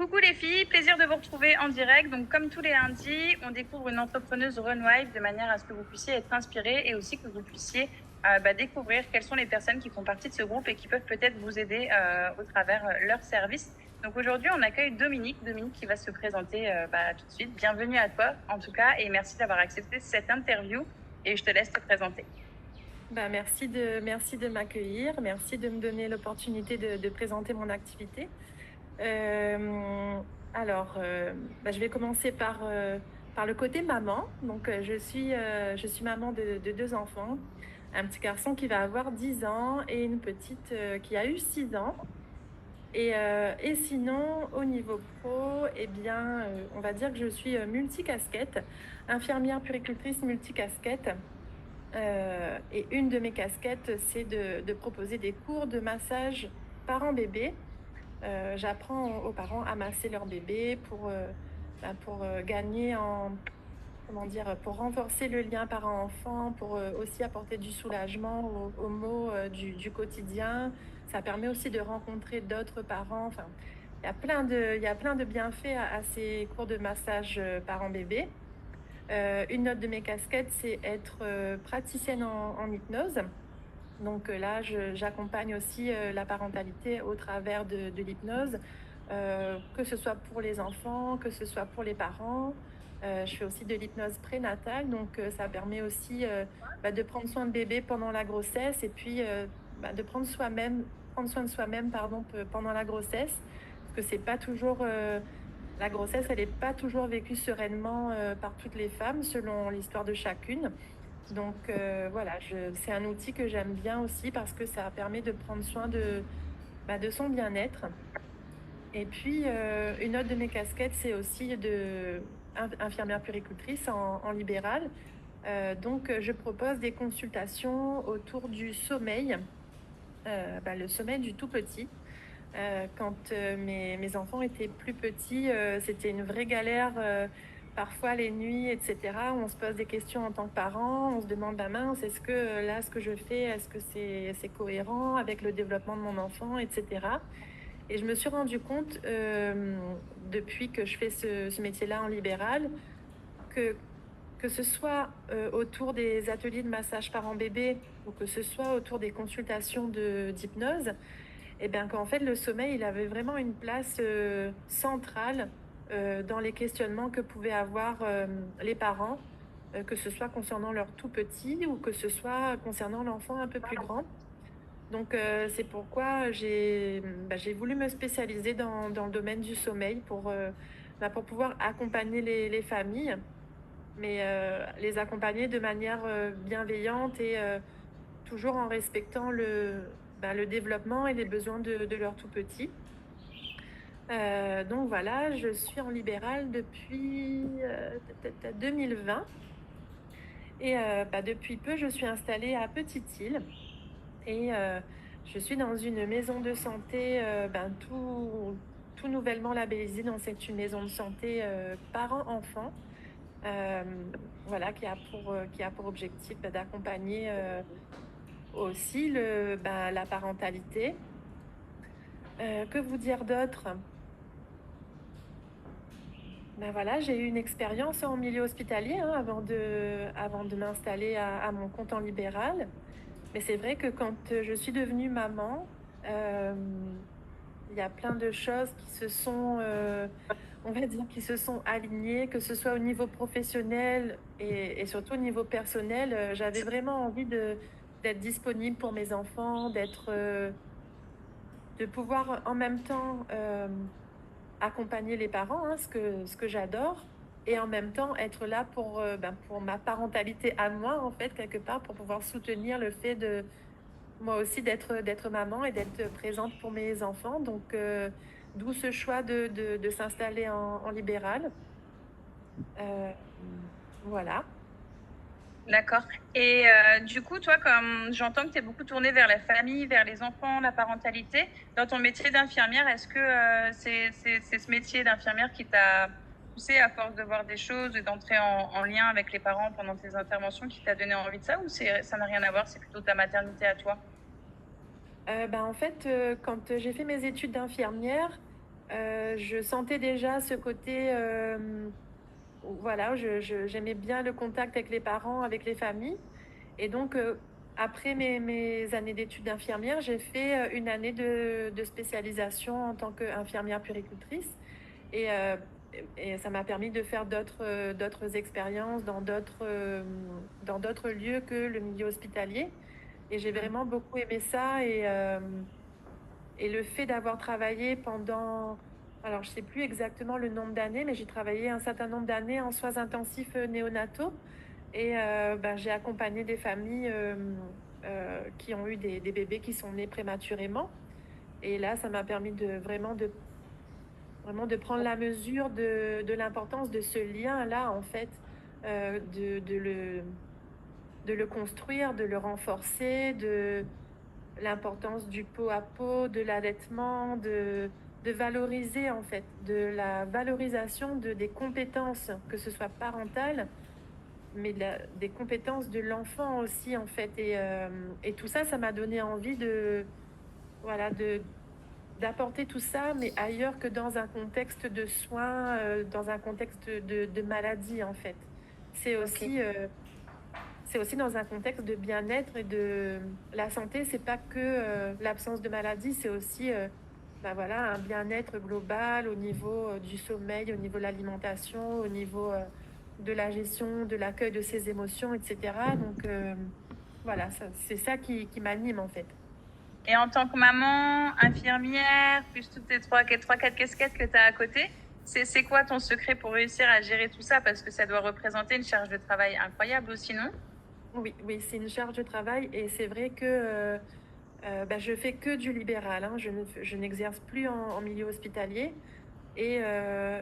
Coucou les filles, plaisir de vous retrouver en direct. Donc comme tous les lundis, on découvre une entrepreneuse Runwife de manière à ce que vous puissiez être inspirés et aussi que vous puissiez découvrir quelles sont les personnes qui font partie de ce groupe et qui peuvent peut-être vous aider au travers leurs services. Donc aujourd'hui, on accueille Dominique qui va se présenter tout de suite. Bienvenue à toi en tout cas et merci d'avoir accepté cette interview et je te laisse te présenter. Merci de m'accueillir, merci de me donner l'opportunité de présenter mon activité. Je vais commencer par le côté maman. Je suis maman de deux enfants, un petit garçon qui va avoir 10 ans et une petite qui a eu 6 ans. Et sinon, au niveau pro, on va dire que je suis multicasquette, infirmière puéricultrice multicasquette. Et une de mes casquettes, c'est de proposer des cours de massage parents-bébés. J'apprends aux parents à masser leur bébé pour gagner pour renforcer le lien parent-enfant, pour aussi apporter du soulagement aux maux du quotidien. Ça permet aussi de rencontrer d'autres parents. Enfin, il y a plein de bienfaits à ces cours de massage parents-bébés. Une autre de mes casquettes, c'est être praticienne en hypnose. Donc là, j'accompagne aussi la parentalité au travers de l'hypnose, que ce soit pour les enfants, que ce soit pour les parents. Je fais aussi de l'hypnose prénatale, donc ça permet aussi de prendre soin de bébé pendant la grossesse et puis de prendre soin de soi-même, pardon, pendant la grossesse, parce que c'est pas toujours la grossesse, elle n'est pas toujours vécue sereinement par toutes les femmes, selon l'histoire de chacune. Donc voilà, c'est un outil que j'aime bien aussi parce que ça permet de prendre soin de son bien-être. Et puis, une autre de mes casquettes, c'est aussi infirmière puéricultrice en libéral. Je propose des consultations autour du sommeil, le sommeil du tout petit. Quand mes enfants étaient plus petits, c'était une vraie galère. Parfois, les nuits, etc., on se pose des questions en tant que parent. On se demande, bah mince, est-ce que là, ce que je fais, est-ce que c'est cohérent avec le développement de mon enfant, etc. Et je me suis rendu compte, depuis que je fais ce métier-là en libéral, que, que ce soit autour des ateliers de massage parent-bébé ou que ce soit autour des consultations d'hypnose, et bien qu'en fait, le sommeil, il avait vraiment une place centrale dans les questionnements que pouvaient avoir les parents, que ce soit concernant leur tout petit ou que ce soit concernant l'enfant un peu plus grand. Donc, c'est pourquoi j'ai voulu me spécialiser dans le domaine du sommeil pour pouvoir accompagner les familles, mais les accompagner de manière bienveillante et toujours en respectant le développement et les besoins de leur tout petit. Donc voilà, je suis en libéral depuis 2020 et depuis peu, je suis installée à Petite-Île et je suis dans une maison de santé tout nouvellement labellisée. Donc c'est une maison de santé parents-enfants, euh, voilà, qui a pour objectif d'accompagner aussi la parentalité. Que vous dire d'autre? Ben voilà, j'ai eu une expérience en milieu hospitalier hein, avant de m'installer à mon compte en libéral. Mais c'est vrai que quand je suis devenue maman, euh, il y a plein de choses qui on va dire, qui se sont alignées, que ce soit au niveau professionnel et surtout au niveau personnel. J'avais vraiment envie d'être disponible pour mes enfants, de pouvoir en même temps accompagner les parents, hein, ce que j'adore, et en même temps être là pour ma parentalité à moi, en fait, quelque part, pour pouvoir soutenir le fait de moi aussi d'être maman et d'être présente pour mes enfants. Donc, d'où ce choix de s'installer en libéral. Euh, voilà. D'accord. Et du coup, toi, comme j'entends que tu es beaucoup tournée vers la famille, vers les enfants, la parentalité, dans ton métier d'infirmière, est-ce que c'est ce métier d'infirmière qui t'a poussé à force de voir des choses et d'entrer en lien avec les parents pendant tes interventions qui t'a donné envie de ça ou ça n'a rien à voir, c'est plutôt ta maternité à toi? En fait, quand j'ai fait mes études d'infirmière, Je sentais déjà ce côté, voilà, j'aimais bien le contact avec les parents, avec les familles. Et donc, après mes années d'études d'infirmière, j'ai fait une année de spécialisation en tant qu'infirmière puéricultrice. Et, euh, et ça m'a permis de faire d'autres expériences dans d'autres lieux que le milieu hospitalier. Et j'ai Mm. vraiment beaucoup aimé ça. Et le fait d'avoir travaillé pendant, alors je ne sais plus exactement le nombre d'années, mais j'ai travaillé un certain nombre d'années en soins intensifs néonataux. Et ben, j'ai accompagné des familles qui ont eu des bébés qui sont nés prématurément. Et là, ça m'a permis vraiment de prendre la mesure de l'importance de ce lien-là, en fait, euh, de, de le, de le construire, de le renforcer, de l'importance du pot à pot, de l'allaitement, de valoriser, en fait, de la valorisation des compétences, que ce soit parentales, mais des compétences de l'enfant aussi, en fait. Et tout ça, ça m'a donné envie voilà, d'apporter tout ça, mais ailleurs que dans un contexte de soins, dans un contexte de maladie, en fait. C'est Ok. aussi, euh, c'est aussi dans un contexte de bien-être et de la santé, c'est pas que l'absence de maladie, c'est aussi bah voilà, un bien-être global au niveau du sommeil, au niveau de l'alimentation, au niveau de la gestion, de l'accueil de ses émotions, etc. Donc voilà, c'est ça qui m'anime en fait. Et en tant que maman, infirmière, plus toutes tes trois, quatre casquettes que tu as à côté, c'est quoi ton secret pour réussir à gérer tout ça? Parce que ça doit représenter une charge de travail incroyable aussi, non? Oui, oui, c'est une charge de travail et c'est vrai que bah, je fais que du libéral, hein. Je n'exerce plus en milieu hospitalier. Et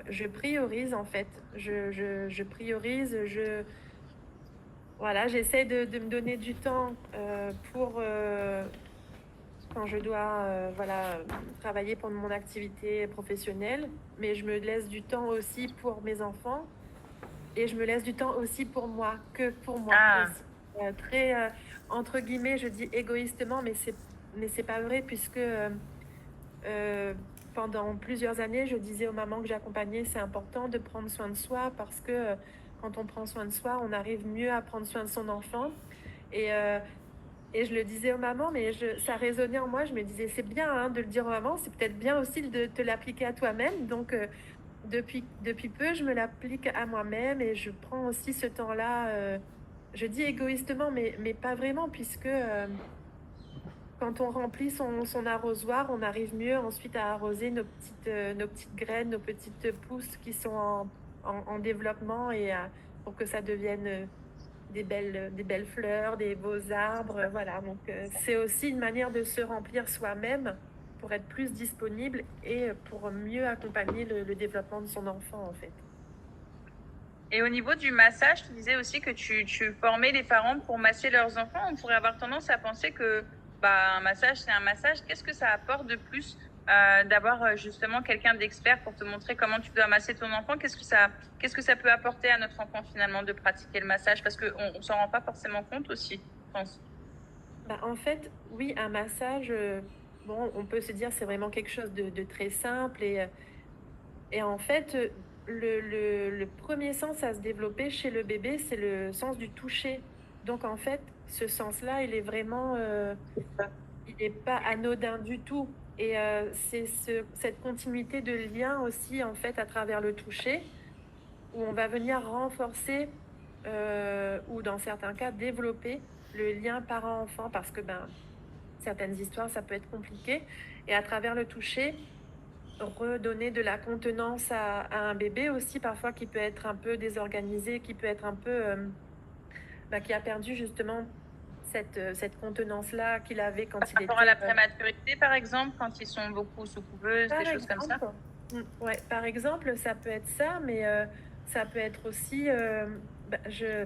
je priorise en fait. Je priorise, voilà, j'essaie de me donner du temps pour quand je dois voilà, travailler pour mon activité professionnelle, mais je me laisse du temps aussi pour mes enfants et je me laisse du temps aussi pour moi, que pour moi Ah, aussi. Très, entre guillemets, je dis égoïstement, mais c'est pas vrai puisque euh, pendant plusieurs années, je disais aux mamans que j'accompagnais, c'est important de prendre soin de soi parce que quand on prend soin de soi, on arrive mieux à prendre soin de son enfant. Et, euh, et je le disais aux mamans, mais ça résonnait en moi. Je me disais, c'est bien hein, de le dire aux mamans, c'est peut-être bien aussi de te l'appliquer à toi-même. Donc, depuis peu, je me l'applique à moi-même et je prends aussi ce temps-là. Je dis égoïstement, mais pas vraiment, puisque quand on remplit son arrosoir, on arrive mieux ensuite à arroser nos petites graines, nos petites pousses qui sont en développement pour que ça devienne des belles fleurs, des beaux arbres. Voilà, donc c'est aussi une manière de se remplir soi-même pour être plus disponible et pour mieux accompagner le développement de son enfant, en fait. et au niveau du massage, tu disais aussi que tu formais les parents pour masser leurs enfants. On pourrait avoir tendance à penser que bah, un massage, c'est un massage. Qu'est-ce que ça apporte de plus d'avoir justement quelqu'un d'expert pour te montrer comment tu dois masser ton enfant? Qu'est-ce que ça peut apporter à notre enfant finalement de pratiquer le massage? Parce qu'on ne s'en rend pas forcément compte aussi, je pense. Bah, en fait, oui, un massage, bon, on peut se dire c'est vraiment quelque chose de très simple et en fait, le premier sens à se développer chez le bébé, c'est le sens du toucher. Donc, en fait, ce sens-là, il est vraiment, il n'est pas anodin du tout. Et c'est cette continuité de lien aussi, en fait, à travers le toucher, où on va venir renforcer, ou dans certains cas, développer le lien parent-enfant, parce que ben, certaines histoires, ça peut être compliqué. Et à travers le toucher, redonner de la contenance à un bébé aussi, parfois qui peut être un peu désorganisé, qui peut être un peu, bah, qui a perdu justement cette contenance-là qu'il avait quand Par il rapport à était, la prématurité, par exemple, quand ils sont beaucoup sous couveuse, des par choses comme ça. exemple, ouais, par exemple, ça peut être ça, mais ça peut être aussi, bah,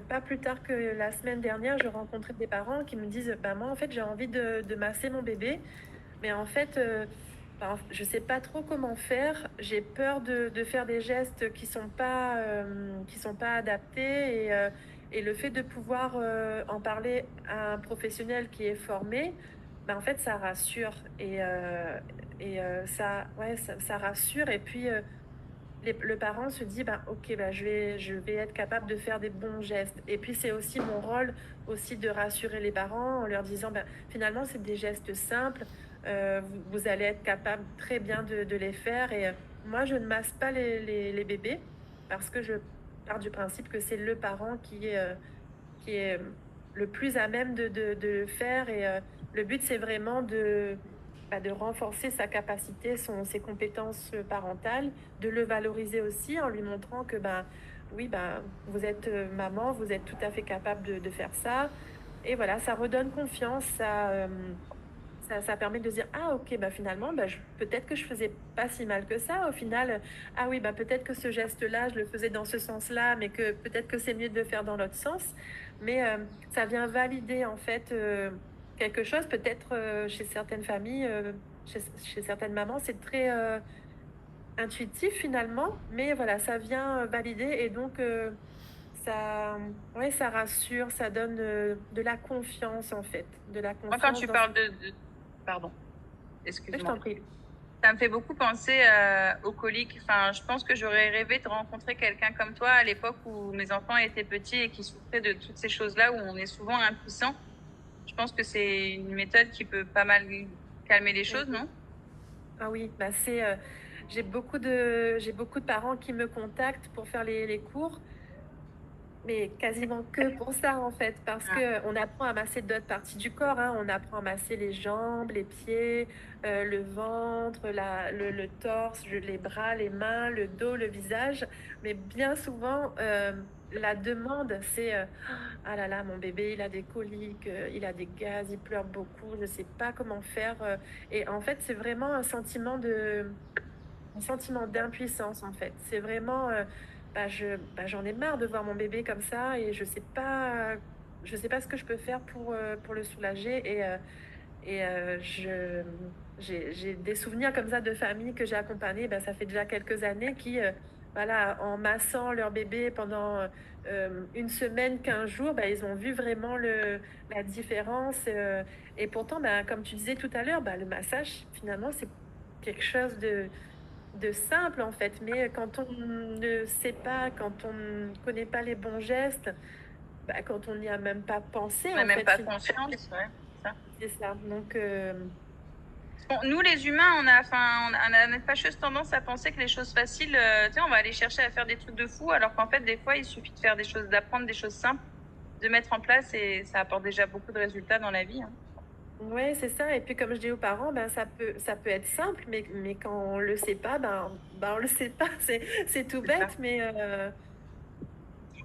pas plus tard que la semaine dernière, je rencontrais des parents qui me disent, bah, moi, en fait, j'ai envie de masser mon bébé. Mais en fait, ben, je sais pas trop comment faire. J'ai peur de faire des gestes qui sont pas adaptés. Et le fait de pouvoir en parler à un professionnel qui est formé, en fait, ça rassure ça rassure. Et puis, le parent se dit, ok, je vais être capable de faire des bons gestes. Et puis, c'est aussi mon rôle aussi de rassurer les parents en leur disant, finalement, c'est des gestes simples. Vous allez être capable très bien de les faire. Et moi, je ne masse pas les bébés parce que je pars du principe que c'est le parent qui est le plus à même de le faire. Et le but, c'est vraiment de renforcer sa capacité, ses compétences parentales, de le valoriser aussi en lui montrant que, oui, vous êtes maman, vous êtes tout à fait capable de faire ça. Et voilà, ça redonne confiance, ça permet de se dire, ah ok, finalement, peut-être que je faisais pas si mal que ça. Au final, ah oui, peut-être que ce geste-là, je le faisais dans ce sens-là, mais que peut-être que c'est mieux de le faire dans l'autre sens. Mais ça vient valider en fait quelque chose. Peut-être chez certaines familles, chez certaines mamans, c'est très intuitif finalement, mais voilà, ça vient valider. Et donc ça, ouais, ça rassure, ça donne de la confiance en fait, de la Moi, quand confiance tu dans. parles Pardon, Je excuse-moi. t'en prie. Ça me fait beaucoup penser aux coliques. Enfin, je pense que j'aurais rêvé de rencontrer quelqu'un comme toi à l'époque où mes enfants étaient petits et qui souffraient de toutes ces choses-là où on est souvent impuissant. Je pense que c'est une méthode qui peut pas mal calmer les choses, Oui. non? Ah oui, j'ai beaucoup de parents qui me contactent pour faire les cours, mais quasiment que pour ça en fait, parce Ah, que on apprend à masser d'autres parties du corps, hein. On apprend à masser les jambes, les pieds, le ventre, le torse, les bras, les mains, le dos, le visage. Mais bien souvent, la demande, c'est ah là là, mon bébé, il a des coliques, il a des gaz, il pleure beaucoup, je ne sais pas comment faire. Et en fait, c'est vraiment un sentiment d'impuissance en fait. C'est vraiment, j'en ai marre de voir mon bébé comme ça et je sais pas ce que je peux faire pour le soulager. J'ai des souvenirs comme ça de familles que j'ai accompagnées. Ça fait déjà quelques années qui, voilà, en massant leur bébé pendant une semaine, 15 jours, ils ont vu vraiment la différence. Et pourtant, comme tu disais tout à l'heure, le massage, finalement, c'est quelque chose de simple en fait, mais quand on ne sait pas, quand on ne connaît pas les bons gestes, quand on n'y a même pas pensé on n'a en même fait, pas finalement, conscience, ouais, c'est ça. c'est ça. Donc, Bon, nous, les humains, on a une fâcheuse tendance à penser que les choses faciles, tu sais, on va aller chercher à faire des trucs de fou, alors qu'en fait, des fois, il suffit de faire des choses, d'apprendre des choses simples, de mettre en place et ça apporte déjà beaucoup de résultats dans la vie, hein. ouais, c'est ça. Et puis comme je dis aux parents, ça peut être simple, mais quand on le sait pas, on le sait pas. C'est tout C'est ça. bête, mais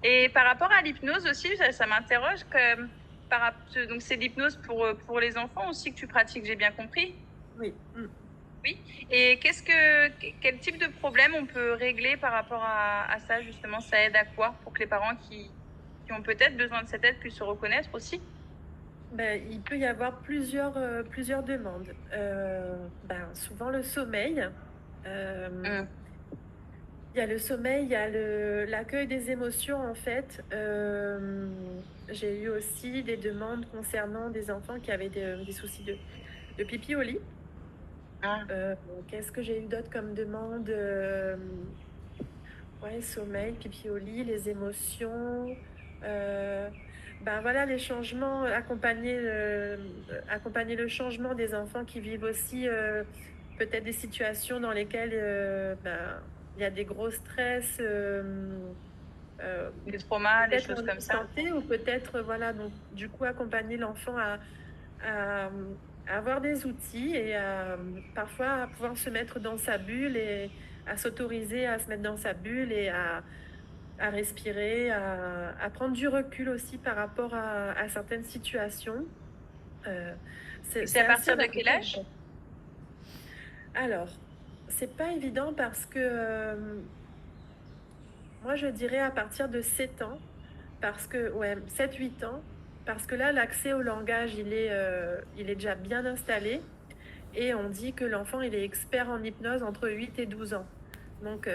Et par rapport à l'hypnose aussi, ça m'interroge que donc c'est l'hypnose pour les enfants aussi que tu pratiques, j'ai bien compris. oui. Oui. Et quel type de problème on peut régler par rapport à ça, justement? Ça aide à quoi pour que les parents qui ont peut-être besoin de cette aide puissent se reconnaître aussi? Il peut y avoir plusieurs demandes. Souvent le sommeil. Hum. Il y a le sommeil, il y a l'accueil des émotions en fait. J'ai eu aussi des demandes concernant des enfants qui avaient des soucis de pipi au lit. Ah. Qu'est-ce que j'ai eu d'autre comme demande? Ouais, sommeil, pipi au lit, les émotions. Euh, voilà, les changements, accompagner le changement des enfants qui vivent aussi peut-être des situations dans lesquelles il y a des gros stress. Des traumas, des Peut-être en choses comme ça. santé ou peut-être, voilà, donc du coup accompagner l'enfant à, à avoir des outils et parfois à pouvoir se mettre dans sa bulle et à s'autoriser à se mettre dans sa bulle et à respirer, à prendre du recul aussi par rapport à certaines situations. Euh, Et c'est c'est à assez partir de quel varié en âge? fait. Alors, c'est pas évident parce que moi je dirais à partir de 7 ans, parce que, ouais, 7 8 ans, parce que là, l'accès au langage, il est déjà bien installé. Et on dit que l'enfant, il est expert en hypnose entre 8 et 12 ans. Donc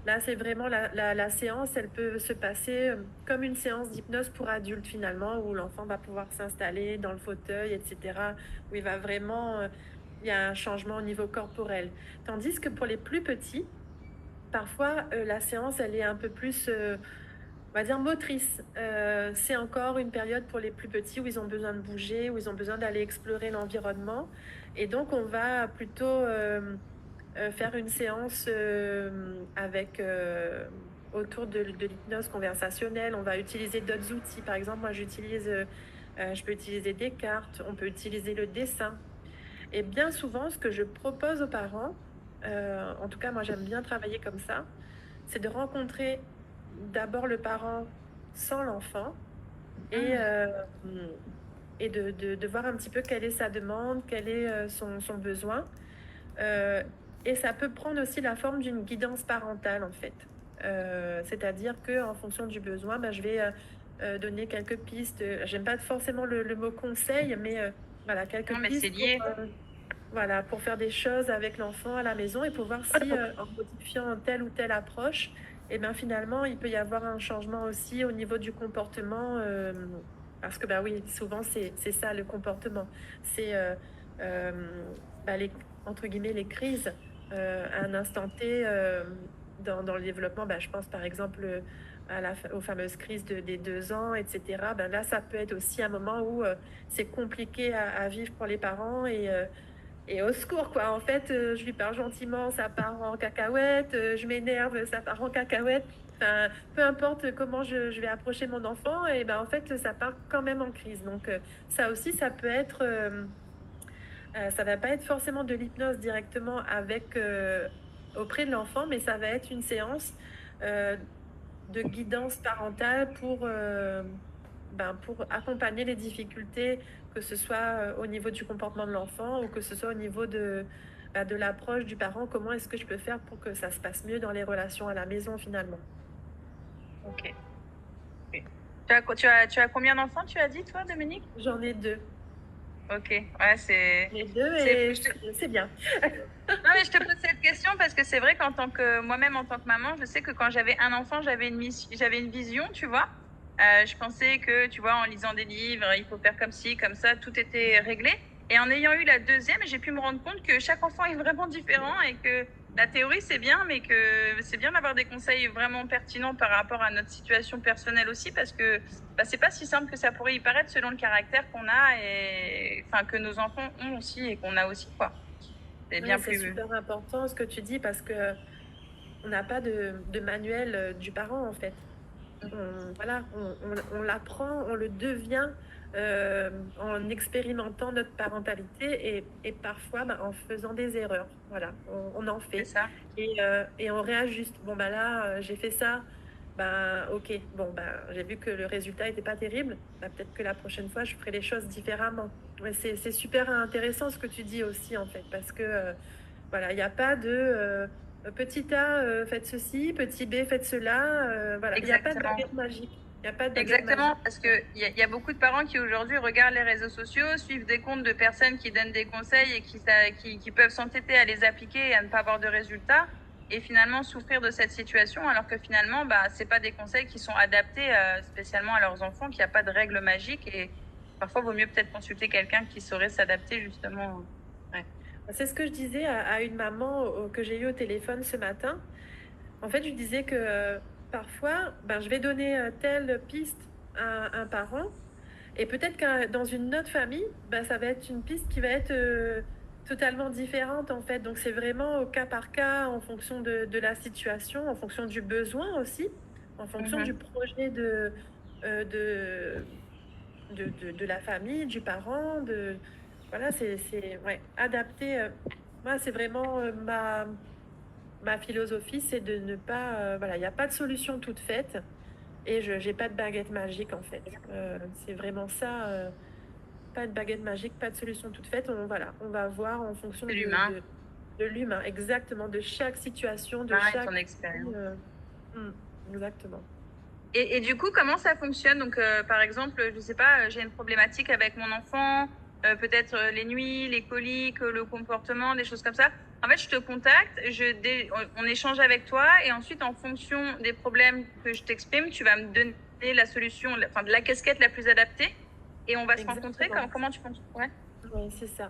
Là, c'est vraiment la séance, elle peut se passer comme une séance d'hypnose pour adultes finalement, où l'enfant va pouvoir s'installer dans le fauteuil, etc., où il va vraiment, il y a un changement au niveau corporel. Tandis que pour les plus petits, parfois, la séance, elle est un peu plus, on va dire, motrice. C'est encore une période pour les plus petits où ils ont besoin de bouger, où ils ont besoin d'aller explorer l'environnement. Et donc, on va plutôt faire une séance avec autour de l'hypnose conversationnelle. On va utiliser d'autres outils. Par exemple, moi, je peux utiliser des cartes, on peut utiliser le dessin. Et bien souvent, ce que je propose aux parents, en tout cas, moi, j'aime bien travailler comme ça, c'est de rencontrer d'abord le parent sans l'enfant et, de voir un petit peu quelle est sa demande, quel est son besoin. Et ça peut prendre aussi la forme d'une guidance parentale, en fait. C'est-à-dire qu'en fonction du besoin, ben, je vais donner quelques pistes. J'aime pas forcément le mot conseil, mais voilà, quelques Non, mais c'est pistes pour, lié. voilà, pour faire des choses avec l'enfant à la maison et pour voir si, en modifiant telle ou telle approche, et ben finalement, il peut y avoir un changement aussi au niveau du comportement. Parce que, bah oui, souvent, c'est ça le comportement. C'est euh, bah, entre guillemets, les crises à un instant T dans le développement. Bah, je pense par exemple aux fameuses crises des 2 ans, etc. Ben là, ça peut être aussi un moment où c'est compliqué à vivre pour les parents et au secours, quoi. En fait, je lui parle gentiment, ça part en cacahuète, je m'énerve, ça part en cacahuète. Enfin, peu importe comment je vais approcher mon enfant, et ben en fait, ça part quand même en crise. Donc, ça aussi, ça peut être, ça va pas être forcément de l'hypnose directement auprès de l'enfant, mais ça va être une séance euh, de guidance parentale pour accompagner les difficultés, que ce soit au niveau du comportement de l'enfant ou que ce soit au niveau de l'approche du parent. Comment est-ce que je peux faire pour que ça se passe mieux dans les relations à la maison finalement? Ok. Ok. Tu as combien d'enfants, tu as dit, toi, Dominique? J'en ai deux. Ok, ouais, Les deux c'est, et je te- c'est bien. Non, mais je te pose cette question parce que c'est vrai qu'en tant que moi-même, en tant que maman, je sais que quand j'avais un enfant, j'avais une vision, tu vois. Je pensais que, tu vois, en lisant des livres, il faut faire comme ci, comme ça, tout était réglé. Et en ayant eu la deuxième, j'ai pu me rendre compte que chaque enfant est vraiment différent et que la théorie, c'est bien, mais que c'est bien d'avoir des conseils vraiment pertinents par rapport à notre situation personnelle aussi parce que bah, c'est pas si simple que ça pourrait y paraître selon le caractère qu'on a et enfin que nos enfants ont aussi et qu'on a aussi, quoi. C'est Oui, bien c'est plus. super important ce que tu dis parce que on n'a pas de manuel du parent en fait. Voilà, on l'apprend, on le devient en expérimentant notre parentalité et parfois en faisant des erreurs. Voilà, on en C'est fait ça. et on réajuste. Bon, bah là, j'ai fait ça. Ben, ok, bon, ben, j'ai vu que le résultat n'était pas terrible. Ben, peut-être que la prochaine fois, je ferai les choses différemment. Ouais, c'est super intéressant ce que tu dis aussi, en fait, parce que voilà, il n'y a pas de petit A, faites ceci, petit B, faites cela. Voilà, il n'y a pas de Exactement. baguette magique. Il n'y a pas de baguette magique. Exactement, parce que y a beaucoup de parents qui aujourd'hui regardent les réseaux sociaux, suivent des comptes de personnes qui donnent des conseils et qui peuvent s'entêter à les appliquer et à ne pas avoir de résultats et finalement souffrir de cette situation alors que finalement, bah, c'est pas des conseils qui sont adaptés spécialement à leurs enfants, qu'il n'y a pas de règles magiques et parfois, il vaut mieux peut-être consulter quelqu'un qui saurait s'adapter justement. Ouais. C'est ce que je disais à une maman que j'ai eue au téléphone ce matin. En fait, je disais que parfois, ben, je vais donner telle piste à un parent et peut-être que dans une autre famille, ben, ça va être une piste qui va être totalement différente en fait. Donc c'est vraiment au cas par cas, en fonction de la situation, en fonction du besoin aussi, en fonction du Mhm. projet euh, de, de la famille, du parent, voilà, ouais, adapté. Moi, c'est vraiment ma philosophie, c'est de ne pas, voilà, il n'y a pas de solution toute faite et je n'ai pas de baguette magique en fait. C'est vraiment ça, pas de baguette magique, pas de solution toute faite. Voilà, on va voir en fonction C'est l'humain, de l'humain, exactement, de chaque situation, de l'humain et chaque... ton expérience. Hmm, exactement. Et du coup, comment ça fonctionne? Donc, par exemple, je sais pas, j'ai une problématique avec mon enfant, peut-être les nuits, les coliques, le comportement, des choses comme ça. En fait, je te contacte, on échange avec toi et ensuite, en fonction des problèmes que je t'exprime, tu vas me donner la solution, enfin, de la casquette la plus adaptée et on va se rencontrer. Exactement. Comment tu penses? Ouais. Oui, c'est ça.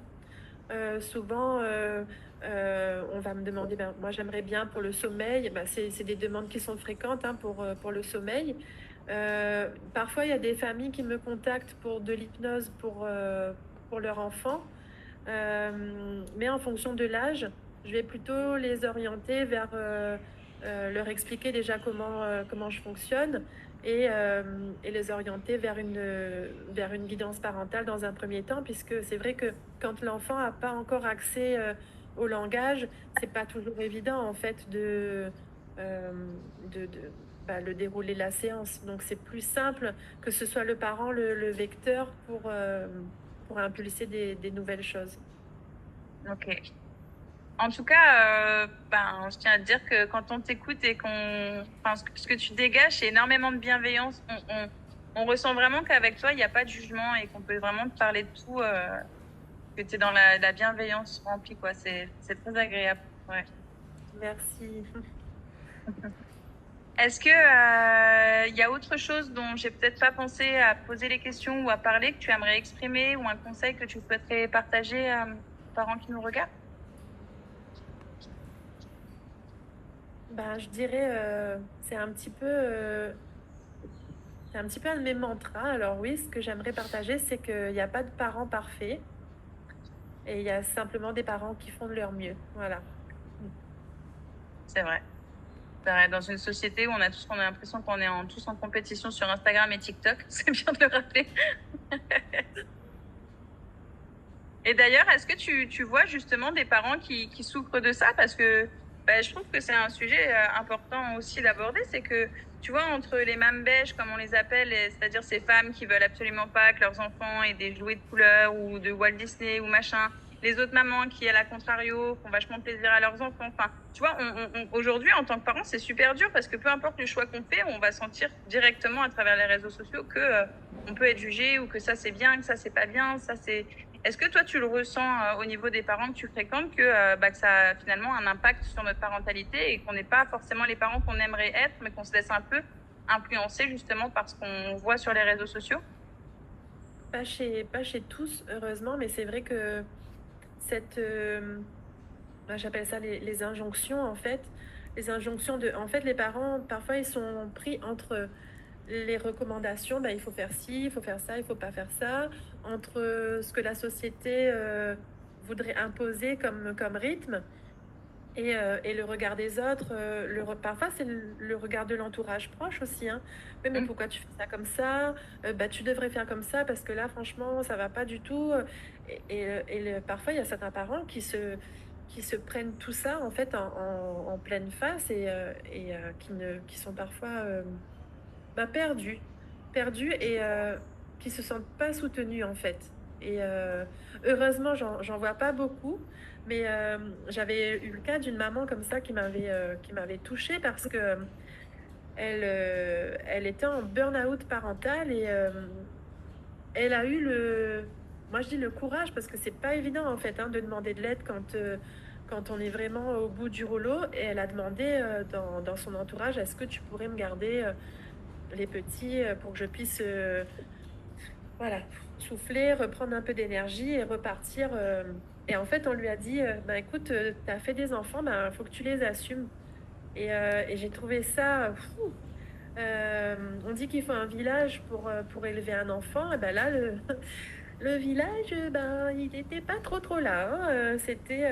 Souvent, on va me demander, ben, moi j'aimerais bien pour le sommeil, ben, c'est des demandes qui sont fréquentes hein, pour le sommeil. Parfois, il y a des familles qui me contactent pour de l'hypnose pour leur enfant. Mais en fonction de l'âge, je vais plutôt les orienter vers leur expliquer déjà comment je fonctionne et les orienter vers une guidance parentale dans un premier temps, puisque c'est vrai que quand l'enfant n'a pas encore accès au langage, c'est pas toujours évident en fait euh, de le dérouler la séance. Donc c'est plus simple que ce soit le parent le vecteur pour impulser des nouvelles choses. Ok. En tout cas, je tiens à te dire que quand on t'écoute et enfin, ce que tu dégages, c'est énormément de bienveillance. On ressent vraiment qu'avec toi, il n'y a pas de jugement et qu'on peut vraiment te parler de tout, que tu es dans la bienveillance remplie, quoi. C'est très agréable. Ouais. Merci. Est-ce que, il y a autre chose dont j'ai peut-être pas pensé à poser les questions ou à parler que tu aimerais exprimer ou un conseil que tu souhaiterais partager aux parents qui nous regardent? Ben, je dirais, c'est un petit peu un de mes mantras. Alors oui, ce que j'aimerais partager, c'est qu'il n'y a pas de parents parfaits et il y a simplement des parents qui font de leur mieux. Voilà. C'est vrai. Dans une société où on a l'impression qu'on est tous en compétition sur Instagram et TikTok, c'est bien de le rappeler. Et d'ailleurs, est-ce que tu vois justement des parents qui souffrent de ça? Parce que je trouve que c'est un sujet important aussi d'aborder, c'est que tu vois, entre les mamans bêches, comme on les appelle, c'est-à-dire ces femmes qui veulent absolument pas que leurs enfants aient des jouets de couleur ou de Walt Disney ou machin, les autres mamans qui, à la contrario, font vachement plaisir à leurs enfants. Enfin, tu vois, aujourd'hui, en tant que parents, c'est super dur parce que peu importe le choix qu'on fait, on va sentir directement à travers les réseaux sociaux que on peut être jugé ou que ça c'est bien, que ça c'est pas bien, ça c'est. Est-ce que toi tu le ressens au niveau des parents que tu fréquentes que ça a finalement un impact sur notre parentalité et qu'on n'est pas forcément les parents qu'on aimerait être, mais qu'on se laisse un peu influencer justement par ce qu'on voit sur les réseaux sociaux? Pas chez tous, heureusement, mais c'est vrai que cette, j'appelle ça les injonctions en fait. Les injonctions en fait, les parents, parfois, ils sont pris entre les recommandations, il faut faire ci, il faut faire ça, il faut pas faire ça, entre ce que la société voudrait imposer comme rythme et le regard des autres. Parfois, c'est le regard de l'entourage proche aussi. Hein. Mais Mm. pourquoi tu fais ça comme ça? Tu devrais faire comme ça parce que là, franchement, ça va pas du tout. Parfois, il y a certains parents qui se prennent tout ça en fait en pleine face et qui sont parfois perdus, perdus et qui se sentent pas soutenus en fait. Et heureusement, j'en vois pas beaucoup, mais j'avais eu le cas d'une maman comme ça qui m'avait touchée parce que elle était en burn-out parental et elle a eu moi je dis le courage parce que c'est pas évident en fait hein, de demander de l'aide quand on est vraiment au bout du rouleau. Et elle a demandé dans son entourage, est-ce que tu pourrais me garder les petits pour que je puisse voilà, souffler, reprendre un peu d'énergie et repartir. Et en fait, on lui a dit, écoute, tu as fait des enfants, faut que tu les assumes. Et j'ai trouvé ça fou. On dit qu'il faut un village pour élever un enfant. Et ben là, le village, il n'était pas trop là. Hein. C'était,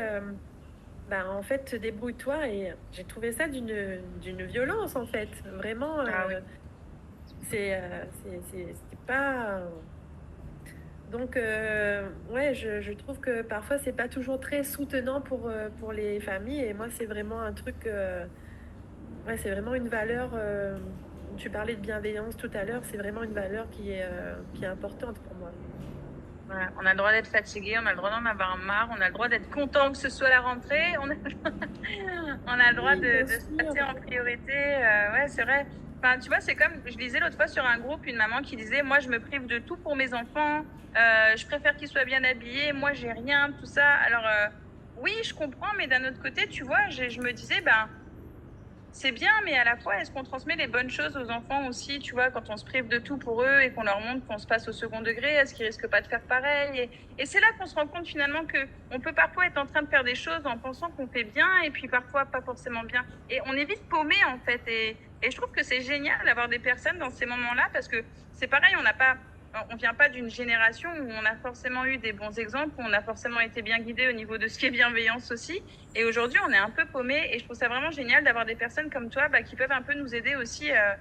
en fait, débrouille-toi. Et j'ai trouvé ça d'une violence, en fait. Vraiment, Ah oui. c'était pas. Donc, ouais, je trouve que parfois, c'est pas toujours très soutenant pour les familles. Et moi, c'est vraiment un truc, ouais, c'est vraiment une valeur. Tu parlais de bienveillance tout à l'heure, c'est vraiment une valeur qui est importante pour moi. Voilà. On a le droit d'être fatigué, on a le droit d'en avoir marre, on a le droit d'être content que ce soit la rentrée, on a le droit Oui, bien de se sûr. passer en priorité. Ouais, c'est vrai. Enfin, tu vois, c'est comme je lisais l'autre fois sur un groupe une maman qui disait, moi, je me prive de tout pour mes enfants. Je préfère qu'ils soient bien habillés. Moi, j'ai rien, tout ça. Alors, oui, je comprends, mais d'un autre côté, tu vois, je me disais, ben, c'est bien, mais à la fois, est-ce qu'on transmet les bonnes choses aux enfants aussi, tu vois, quand on se prive de tout pour eux et qu'on leur montre qu'on se passe au second degré, est-ce qu'ils risquent pas de faire pareil? Et c'est là qu'on se rend compte finalement que on peut parfois être en train de faire des choses en pensant qu'on fait bien et puis parfois pas forcément bien. Et on est vite paumé en fait. Et je trouve que c'est génial d'avoir des personnes dans ces moments-là parce que c'est pareil, on vient pas d'une génération où on a forcément eu des bons exemples, où on a forcément été bien guidé au niveau de ce qui est bienveillance aussi. Et aujourd'hui, on est un peu paumé et je trouve ça vraiment génial d'avoir des personnes comme toi qui peuvent un peu nous aider aussi à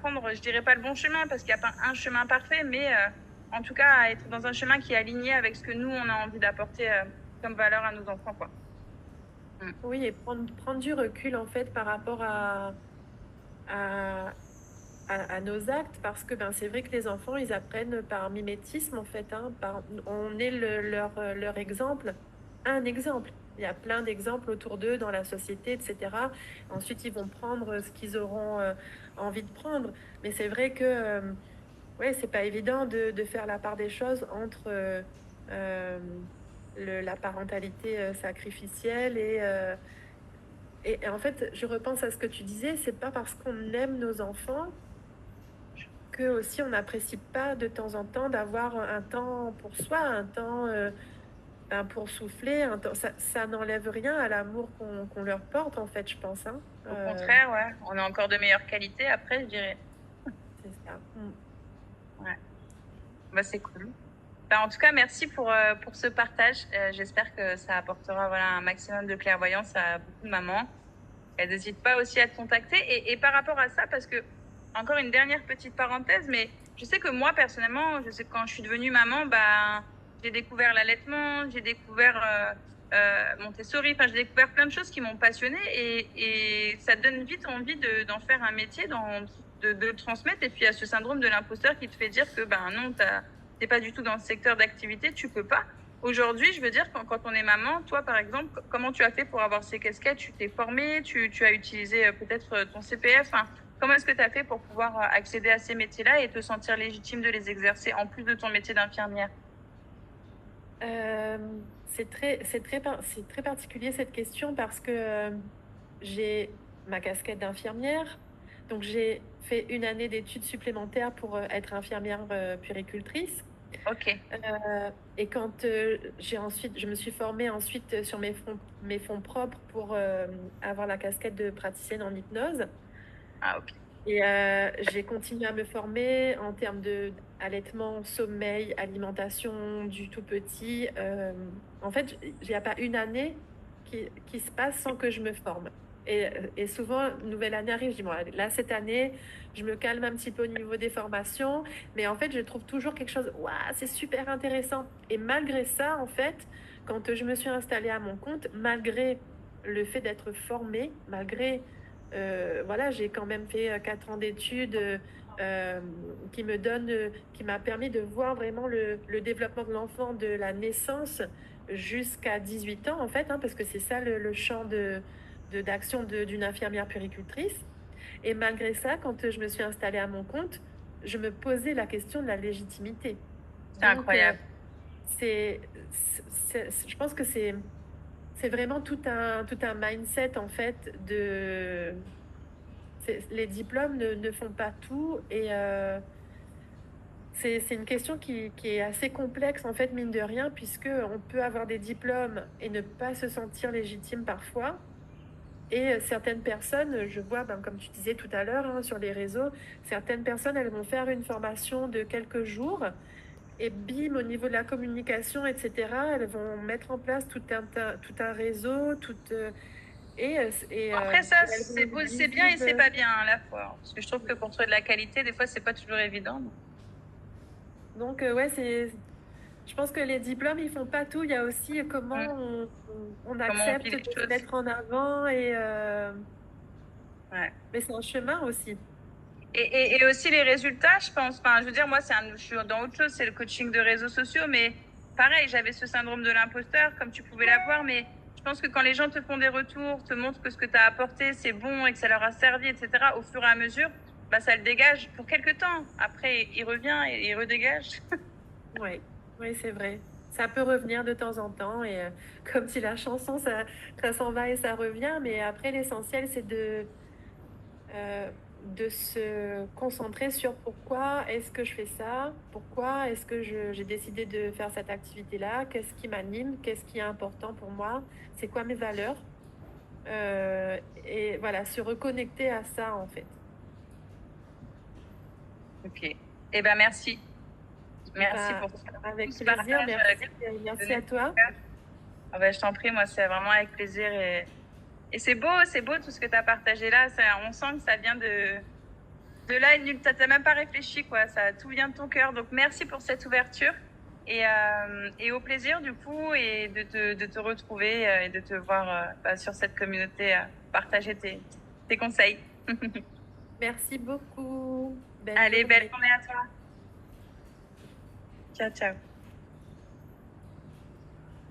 prendre, je dirais pas le bon chemin parce qu'il n'y a pas un chemin parfait, mais en tout cas à être dans un chemin qui est aligné avec ce que nous, on a envie d'apporter comme valeur à nos enfants, quoi. Oui, et prendre du recul en fait par rapport à, à nos actes, parce que ben, c'est vrai que les enfants, ils apprennent par mimétisme en fait, hein, on est leur exemple, un exemple. Il y a plein d'exemples autour d'eux dans la société, etc. Ensuite, ils vont prendre ce qu'ils auront envie de prendre. Mais c'est vrai que ouais, c'est pas évident de faire la part des choses entre euh, la parentalité sacrificielle et en fait, je repense à ce que tu disais, c'est pas parce qu'on aime nos enfants que aussi on n'apprécie pas de temps en temps d'avoir un temps pour soi, un temps pour souffler, un temps, ça n'enlève rien à l'amour qu'on leur porte en fait, je pense, hein. Au contraire, ouais, on a encore de meilleures qualités après, je dirais. C'est ça. Mm. Ouais, bah, c'est cool. Bah, en tout cas, merci pour ce partage. J'espère que ça apportera voilà, un maximum de clairvoyance à beaucoup de mamans. Elle n'hésite pas aussi à te contacter. Et par rapport à ça, parce que, encore une dernière petite parenthèse, mais je sais que moi, personnellement, je sais que quand je suis devenue maman, bah, j'ai découvert l'allaitement, j'ai découvert Montessori, enfin, j'ai découvert plein de choses qui m'ont passionnée et ça donne vite envie d'en faire un métier, de le transmettre. Et puis, il y a ce syndrome de l'imposteur qui te fait dire que, ben non, t'es pas du tout dans ce secteur d'activité, tu peux pas. Aujourd'hui, je veux dire, quand on est maman, toi, par exemple, comment tu as fait pour avoir ces casquettes? Tu t'es formée, tu as utilisé peut-être ton CPF. Enfin, comment est-ce que tu as fait pour pouvoir accéder à ces métiers-là et te sentir légitime de les exercer en plus de ton métier d'infirmière? C'est très particulier cette question parce que j'ai ma casquette d'infirmière, donc j'ai fait une année d'études supplémentaires pour être infirmière puéricultrice. Ok, Et quand je me suis formée ensuite sur mes fonds propres pour avoir la casquette de praticienne en hypnose. ah, ok. Et j'ai continué à me former en termes de allaitement, sommeil, alimentation du tout petit. En fait, il n'y a pas une année qui se passe sans que je me forme. Et souvent, une nouvelle année arrive, je dis, bon, allez, là, cette année, je me calme un petit peu au niveau des formations, mais en fait, je trouve toujours quelque chose, waouh, c'est super intéressant. Et malgré ça, en fait, quand je me suis installée à mon compte, malgré le fait d'être formée, malgré voilà, j'ai quand même fait 4 ans d'études euh, qui m'a permis de voir vraiment le développement de l'enfant de la naissance jusqu'à 18 ans, en fait, hein, parce que c'est ça le champ d'action d'une infirmière puéricultrice. Et malgré ça, quand je me suis installée à mon compte, je me posais la question de la légitimité. C'est Donc, incroyable. c'est, je pense que c'est vraiment tout un mindset, en fait, les diplômes ne font pas tout et c'est une question qui est assez complexe en fait, mine de rien, puisque on peut avoir des diplômes et ne pas se sentir légitime parfois. Et certaines personnes, je vois, ben, comme tu disais tout à l'heure hein, sur les réseaux, certaines personnes, elles vont faire une formation de quelques jours et bim, au niveau de la communication, etc., elles vont mettre en place tout un réseau, Après ça, et elles vont être c'est bien et c'est visibles. pas bien à la fois, hein. Parce que je trouve que pour trouver de la qualité, des fois, c'est pas toujours évident. Donc, ouais, je pense que les diplômes, ils font pas tout. Il y a aussi comment Mm. on Comment on vit accepte les de se choses. mettre en avant Ouais. mais c'est un chemin aussi. Et aussi les résultats, je pense. Enfin, je veux dire, moi, je suis dans autre chose, c'est le coaching de réseaux sociaux, mais pareil, j'avais ce syndrome de l'imposteur, comme tu pouvais l'avoir, mais je pense que quand les gens te font des retours, te montrent que ce que tu as apporté, c'est bon et que ça leur a servi, etc., au fur et à mesure, bah, ça le dégage pour quelques temps. Après, il revient et il redégage. Oui, oui, c'est vrai. ça peut revenir de temps en temps. Et comme si la chanson, ça s'en va et ça revient. Mais après, l'essentiel, c'est de se concentrer sur pourquoi est-ce que je fais ça, pourquoi est-ce que j'ai décidé de faire cette activité-là, qu'est-ce qui m'anime, qu'est-ce qui est important pour moi, c'est quoi mes valeurs. Et voilà, se reconnecter à ça, en fait. Ok. Eh ben, merci. Merci Bah, pour avec tout ce plaisir, partage. merci à toi. Ah ben, je t'en prie, moi, c'est vraiment avec plaisir. Et c'est beau tout ce que tu as partagé là. On sent que ça vient de là et de nulle. Tu n'as même pas réfléchi, quoi. Ça, tout vient de ton cœur. Donc, merci pour cette ouverture. Et au plaisir, du coup, et de te retrouver et de te voir sur cette communauté partager tes conseils. Merci beaucoup. Belle Allez, belle journée. journée à toi. Ciao, ciao.